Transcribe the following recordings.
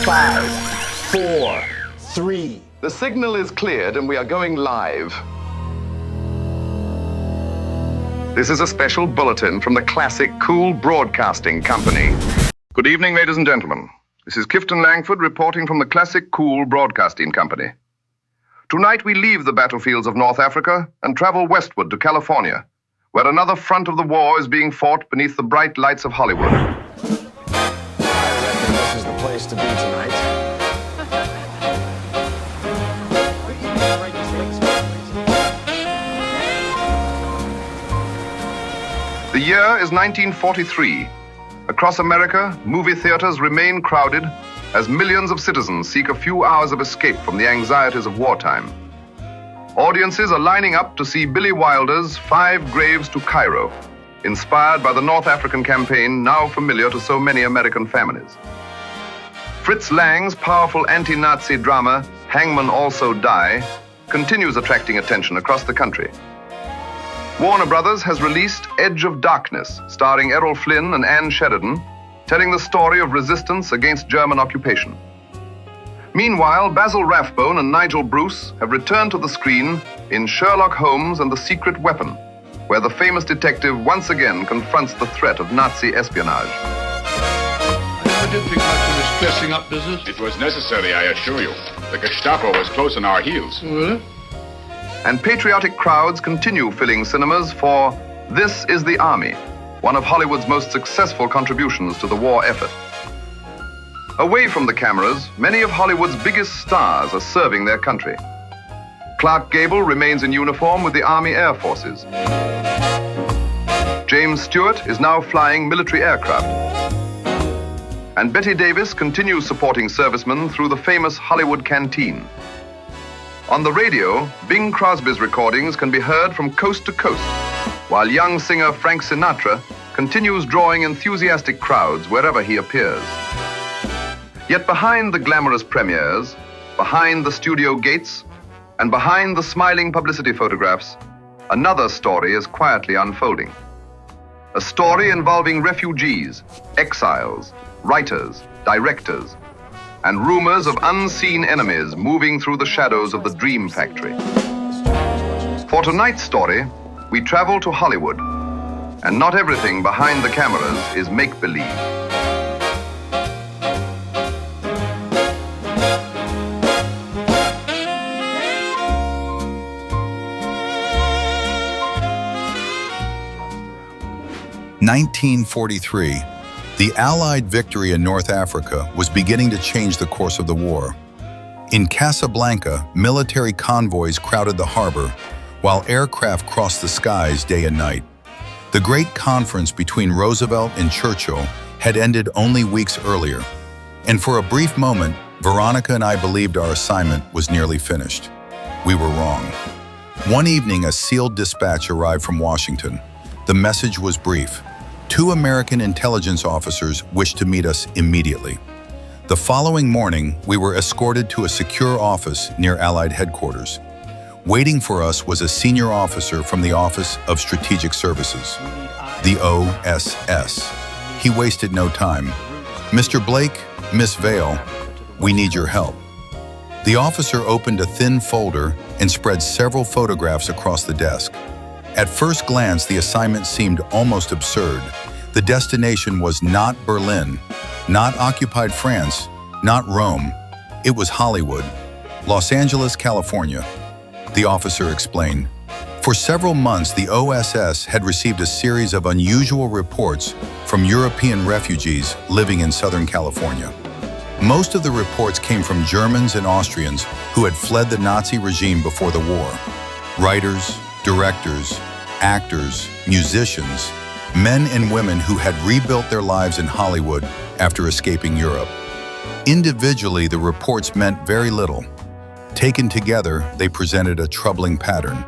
5, 4, 3. The signal is cleared and we are going live. This is a special bulletin from the classic Cool Broadcasting Company. Good evening, ladies and gentlemen. This is Kifton Langford reporting from the classic Cool Broadcasting Company. Tonight we leave the battlefields of North Africa and travel westward to California, where another front of the war is being fought beneath the bright lights of Hollywood. I reckon this is the place to be tonight. The year is 1943. Across America, movie theaters remain crowded as millions of citizens seek a few hours of escape from the anxieties of wartime. Audiences are lining up to see Billy Wilder's 5 Graves to Cairo, inspired by the North African campaign now familiar to so many American families. Fritz Lang's powerful anti-Nazi drama, Hangmen Also Die, continues attracting attention across the country. Warner Brothers has released Edge of Darkness, starring Errol Flynn and Anne Sheridan, telling the story of resistance against German occupation. Meanwhile, Basil Rathbone and Nigel Bruce have returned to the screen in Sherlock Holmes and the Secret Weapon, where the famous detective once again confronts the threat of Nazi espionage. I never did think much of this dressing up business. It was necessary, I assure you. The Gestapo was close on our heels. Really? And patriotic crowds continue filling cinemas for This Is the Army, one of Hollywood's most successful contributions to the war effort. Away from the cameras, many of Hollywood's biggest stars are serving their country. Clark Gable remains in uniform with the Army Air Forces. James Stewart is now flying military aircraft. And Betty Davis continues supporting servicemen through the famous Hollywood Canteen. On the radio, Bing Crosby's recordings can be heard from coast to coast, while young singer Frank Sinatra continues drawing enthusiastic crowds wherever he appears. Yet behind the glamorous premieres, behind the studio gates, and behind the smiling publicity photographs, another story is quietly unfolding. A story involving refugees, exiles, writers, directors, and rumors of unseen enemies moving through the shadows of the Dream Factory. For tonight's story, we travel to Hollywood, and not everything behind the cameras is make-believe. (1943). The Allied victory in North Africa was beginning to change the course of the war. In Casablanca, military convoys crowded the harbor, while aircraft crossed the skies day and night. The great conference between Roosevelt and Churchill had ended only weeks earlier, and for a brief moment, Veronica and I believed our assignment was nearly finished. We were wrong. One evening, a sealed dispatch arrived from Washington. The message was brief. 2 American intelligence officers wished to meet us immediately. The following morning, we were escorted to a secure office near Allied headquarters. Waiting for us was a senior officer from the Office of Strategic Services, the OSS. He wasted no time. "Mr. Blake, Miss Vale, we need your help." The officer opened a thin folder and spread several photographs across the desk. At first glance, the assignment seemed almost absurd. The destination was not Berlin, not occupied France, not Rome. It was Hollywood, Los Angeles, California. The officer explained. For several months, the OSS had received a series of unusual reports from European refugees living in Southern California. Most of the reports came from Germans and Austrians who had fled the Nazi regime before the war. Writers, directors, actors, musicians, men and women who had rebuilt their lives in Hollywood after escaping Europe. Individually, the reports meant very little. Taken together, they presented a troubling pattern.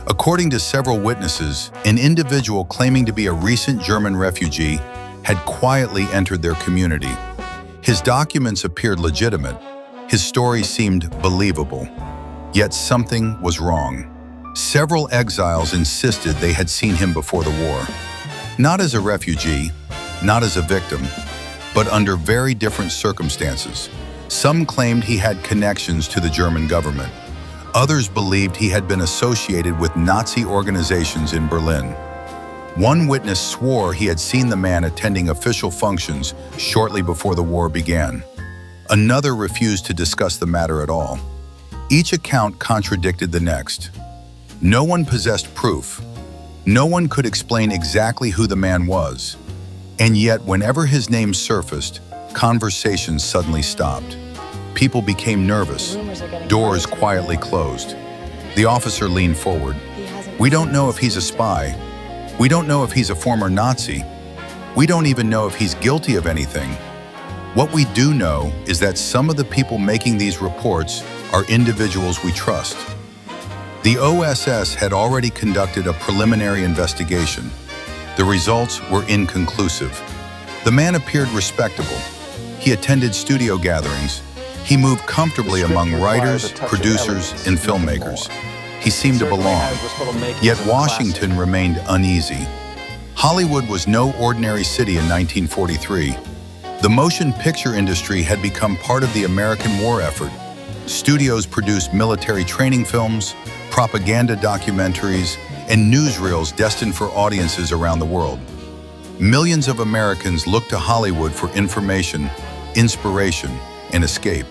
According to several witnesses, an individual claiming to be a recent German refugee had quietly entered their community. His documents appeared legitimate. His story seemed believable. Yet something was wrong. Several exiles insisted they had seen him before the war. Not as a refugee, not as a victim, but under very different circumstances. Some claimed he had connections to the German government. Others believed he had been associated with Nazi organizations in Berlin. One witness swore he had seen the man attending official functions shortly before the war began. Another refused to discuss the matter at all. Each account contradicted the next. No one possessed proof. No one could explain exactly who the man was. And yet, whenever his name surfaced, conversations suddenly stopped. People became nervous. Doors quietly closed. The officer leaned forward. "We don't know if he's a spy. We don't know if he's a former Nazi. We don't even know if he's guilty of anything. What we do know is that some of the people making these reports are individuals we trust." The OSS had already conducted a preliminary investigation. The results were inconclusive. The man appeared respectable. He attended studio gatherings. He moved comfortably among writers, producers, and filmmakers. He seemed to belong. Yet Washington remained uneasy. Hollywood was no ordinary city in 1943. The motion picture industry had become part of the American war effort. Studios produced military training films, propaganda documentaries, and newsreels destined for audiences around the world. Millions of Americans looked to Hollywood for information, inspiration, and escape.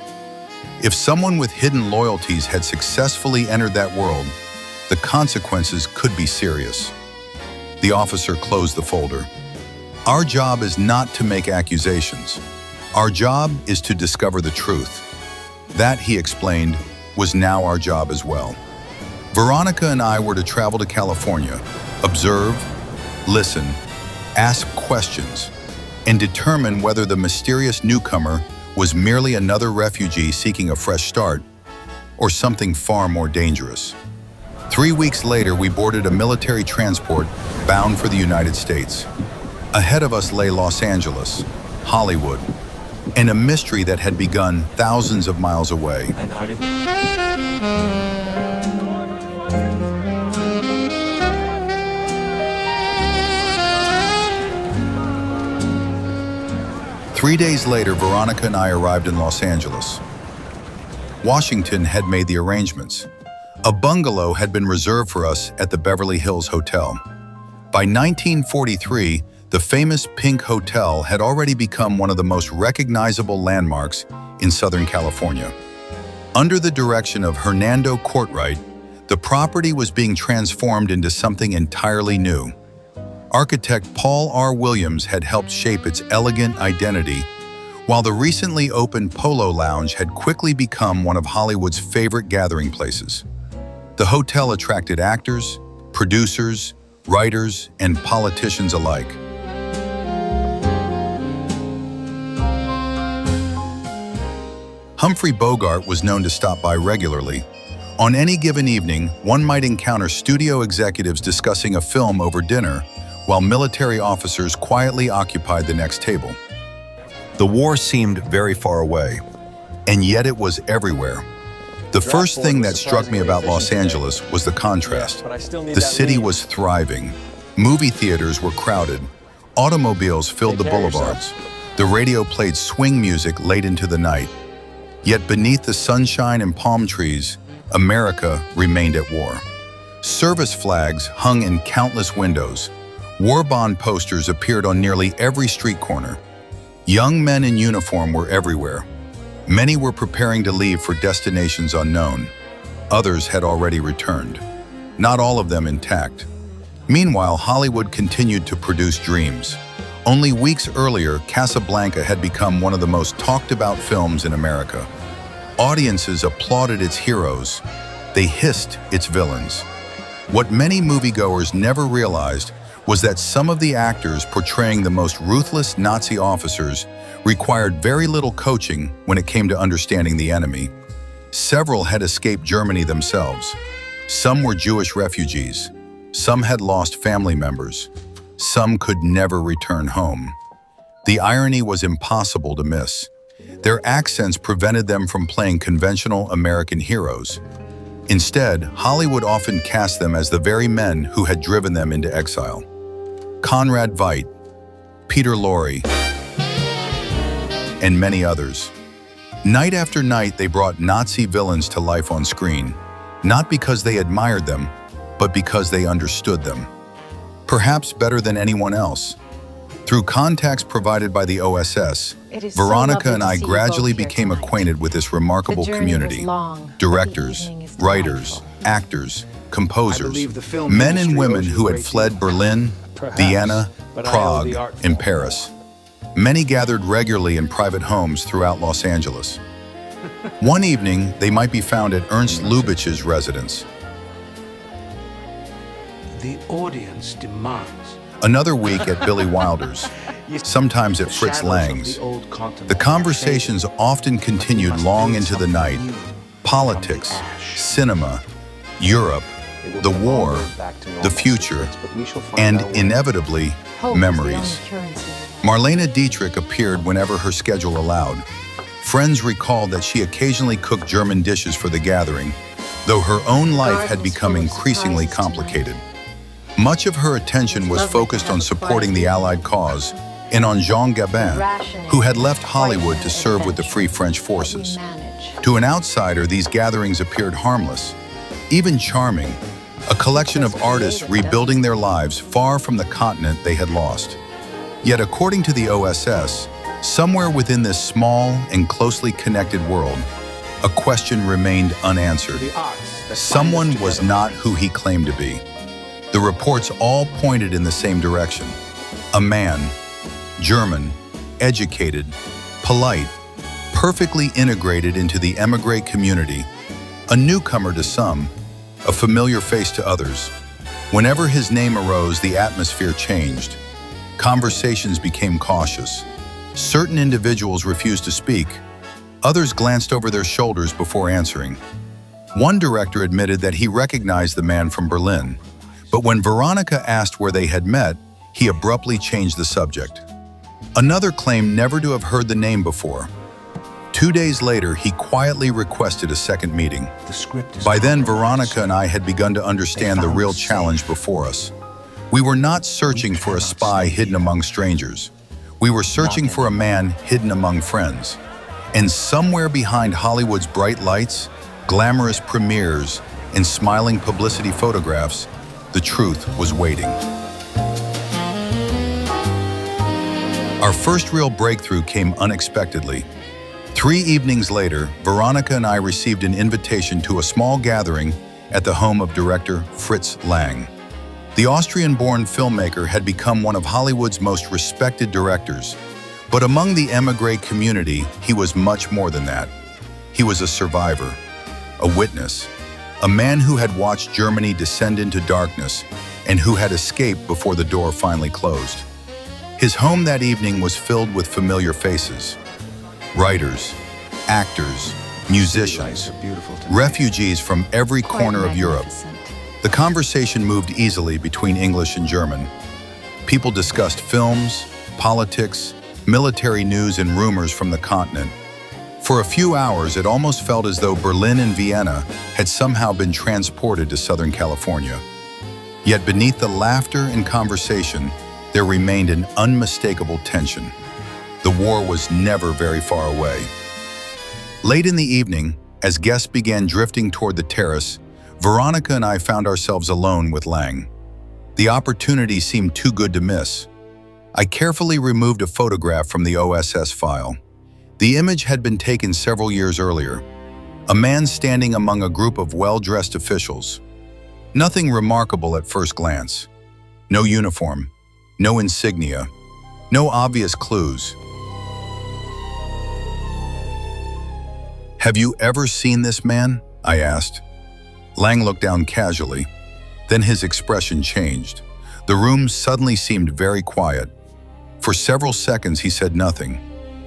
If someone with hidden loyalties had successfully entered that world, the consequences could be serious. The officer closed the folder. "Our job is not to make accusations. Our job is to discover the truth." That, he explained, was now our job as well. Veronica and I were to travel to California, observe, listen, ask questions, and determine whether the mysterious newcomer was merely another refugee seeking a fresh start, or something far more dangerous. 3 weeks later, we boarded a military transport bound for the United States. Ahead of us lay Los Angeles, Hollywood, and a mystery that had begun thousands of miles away. 3 days later, Veronica and I arrived in Los Angeles. Washington had made the arrangements. A bungalow had been reserved for us at the Beverly Hills Hotel. By 1943, the famous Pink Hotel had already become one of the most recognizable landmarks in Southern California. Under the direction of Hernando Courtwright, the property was being transformed into something entirely new. Architect Paul R. Williams had helped shape its elegant identity, while the recently opened Polo Lounge had quickly become one of Hollywood's favorite gathering places. The hotel attracted actors, producers, writers, and politicians alike. Humphrey Bogart was known to stop by regularly. On any given evening, one might encounter studio executives discussing a film over dinner, while military officers quietly occupied the next table. The war seemed very far away, and yet it was everywhere. The first thing that struck me about Los Angeles was the contrast. The city was thriving. Movie theaters were crowded. Automobiles filled the boulevards. The radio played swing music late into the night. Yet beneath the sunshine and palm trees, America remained at war. Service flags hung in countless windows. War bond posters appeared on nearly every street corner. Young men in uniform were everywhere. Many were preparing to leave for destinations unknown. Others had already returned, not all of them intact. Meanwhile, Hollywood continued to produce dreams. Only weeks earlier, Casablanca had become one of the most talked about films in America. Audiences applauded its heroes. They hissed its villains. What many moviegoers never realized was that some of the actors portraying the most ruthless Nazi officers required very little coaching when it came to understanding the enemy. Several had escaped Germany themselves. Some were Jewish refugees. Some had lost family members. Some could never return home. The irony was impossible to miss. Their accents prevented them from playing conventional American heroes. Instead, Hollywood often cast them as the very men who had driven them into exile. Conrad Veidt, Peter Lorre, and many others. Night after night, they brought Nazi villains to life on screen, not because they admired them, but because they understood them. Perhaps better than anyone else. Through contacts provided by the OSS, Veronica and I gradually became acquainted with this remarkable community. Directors, writers, actors, composers, men and women who had fled Berlin, Vienna, Prague, and Paris. Many gathered regularly in private homes throughout Los Angeles. One evening, they might be found at Ernst Lubitsch's residence. The audience demands. Another week at Billy Wilder's, sometimes at Fritz Lang's. The conversations often continued long into the night. Politics, cinema, Europe, the war, the future, and inevitably, memories. Marlene Dietrich appeared whenever her schedule allowed. Friends recalled that she occasionally cooked German dishes for the gathering, though her own life had become increasingly complicated. Much of her attention was focused on supporting the Allied cause and on Jean Gabin, who had left Hollywood to serve with the Free French forces. To an outsider, these gatherings appeared harmless, even charming, a collection of artists rebuilding their lives far from the continent they had lost. Yet according to the OSS, somewhere within this small and closely connected world, a question remained unanswered. Someone was not who he claimed to be. The reports all pointed in the same direction. A man, German, educated, polite, perfectly integrated into the émigré community, a newcomer to some, a familiar face to others. Whenever his name arose, the atmosphere changed. Conversations became cautious. Certain individuals refused to speak. Others glanced over their shoulders before answering. One director admitted that he recognized the man from Berlin, but when Veronica asked where they had met, he abruptly changed the subject. Another claimed never to have heard the name before. 2 days later, he quietly requested a second meeting. By then, Veronica and I had begun to understand the real challenge before us. We were not searching for a spy hidden among strangers. We were searching for a man hidden among friends. And somewhere behind Hollywood's bright lights, glamorous premieres, and smiling publicity photographs, the truth was waiting. Our first real breakthrough came unexpectedly. 3 evenings later, Veronica and I received an invitation to a small gathering at the home of director Fritz Lang. The Austrian-born filmmaker had become one of Hollywood's most respected directors, but among the émigré community, he was much more than that. He was a survivor, a witness, a man who had watched Germany descend into darkness and who had escaped before the door finally closed. His home that evening was filled with familiar faces. Writers, actors, musicians, refugees from every corner of Europe. The conversation moved easily between English and German. People discussed films, politics, military news, and rumors from the continent. For a few hours, it almost felt as though Berlin and Vienna had somehow been transported to Southern California. Yet beneath the laughter and conversation, there remained an unmistakable tension. The war was never very far away. Late in the evening, as guests began drifting toward the terrace, Veronica and I found ourselves alone with Lang. The opportunity seemed too good to miss. I carefully removed a photograph from the OSS file. The image had been taken several years earlier. A man standing among a group of well-dressed officials. Nothing remarkable at first glance. No uniform, no insignia, no obvious clues. "Have you ever seen this man?" I asked. Lang looked down casually. Then his expression changed. The room suddenly seemed very quiet. For several seconds, he said nothing.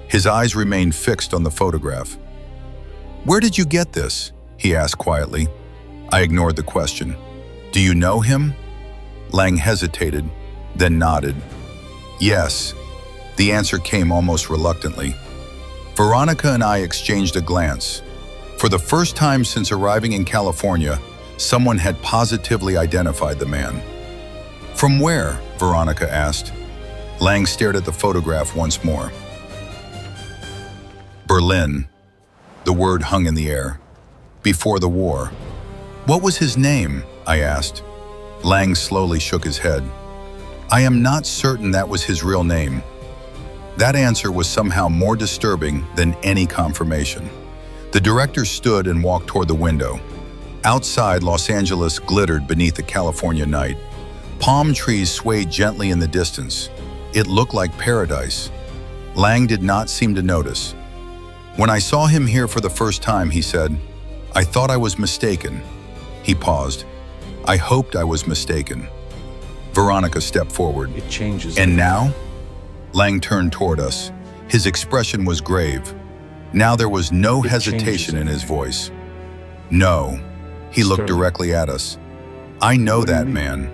His eyes remained fixed on the photograph. "Where did you get this?" he asked quietly. I ignored the question. "Do you know him?" Lang hesitated, then nodded. "Yes." The answer came almost reluctantly. Veronica and I exchanged a glance. For the first time since arriving in California, someone had positively identified the man. "From where?" Veronica asked. Lang stared at the photograph once more. "Berlin." The word hung in the air. Before the war. What was his name? I asked. Lang slowly shook his head. I am not certain that was his real name. That answer was somehow more disturbing than any confirmation. The director stood and walked toward the window. Outside, Los Angeles glittered beneath the California night. Palm trees swayed gently in the distance. It looked like paradise. Lang did not seem to notice. When I saw him here for the first time, he said, I thought I was mistaken. He paused. I hoped I was mistaken. Veronica stepped forward. It changes. And now? Lang turned toward us. His expression was grave. Now there was no hesitation in his voice. No. He looked directly at us. I know that man.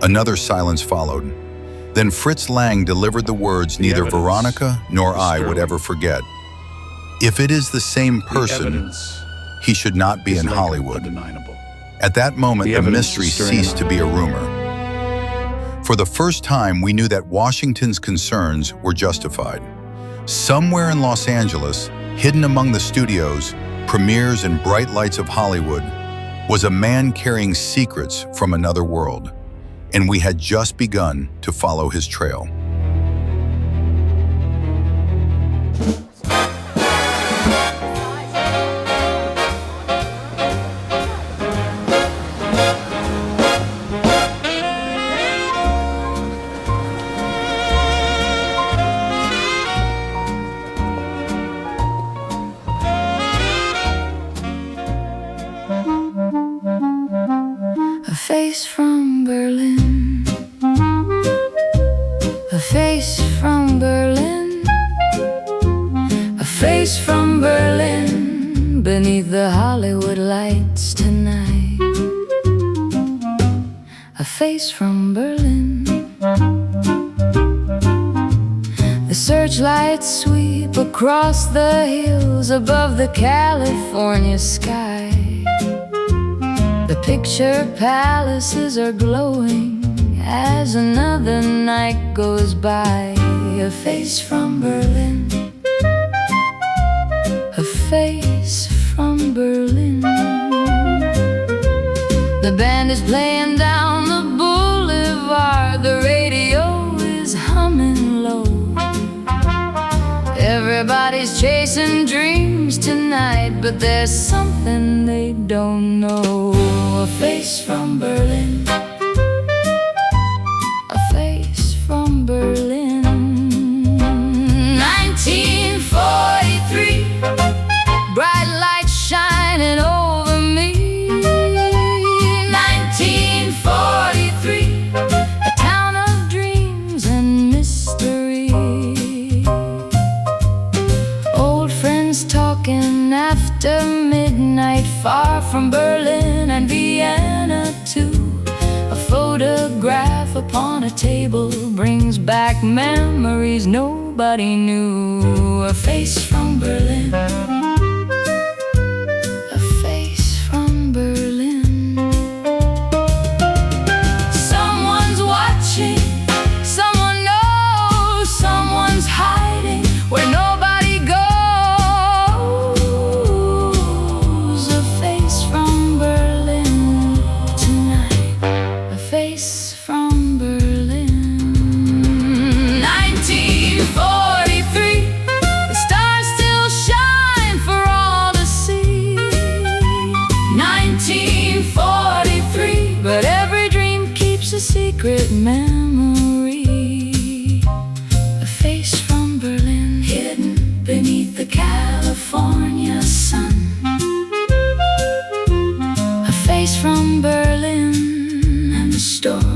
Another silence followed. Then Fritz Lang delivered the words neither Veronica nor I would ever forget. If it is the same person, he should not be in Hollywood. At that moment, the mystery ceased to be a rumor. For the first time, we knew that Washington's concerns were justified. Somewhere in Los Angeles, hidden among the studios, premieres, and bright lights of Hollywood, was a man carrying secrets from another world, and we had just begun to follow his trail. A face from Berlin, a face from Berlin, a face from Berlin, beneath the Hollywood lights tonight. A face from Berlin. The searchlights sweep across the hills above the California sky. The picture palaces are glowing as another night goes by. A face from Berlin, a face from Berlin. The band is playing down the boulevard, the radio is humming low. Everybody's chasing dreams tonight, but there's something they don't know. A face from Berlin, a face from Berlin. 1943, bright lights shining over me. 1943, a town of dreams and mystery. Old friends talking after midnight, far from Berlin and Vienna too. A photograph upon a table brings back memories nobody knew. A face from Berlin, a face from Berlin. Someone's watching, someone knows, someone's hiding where nobody goes. A face from Berlin tonight, a face from Berlin. 1943, the stars still shine for all to see. 1943, but every dream keeps a secret memory. A face from Berlin, hidden beneath the California sun. A face from Berlin, and the story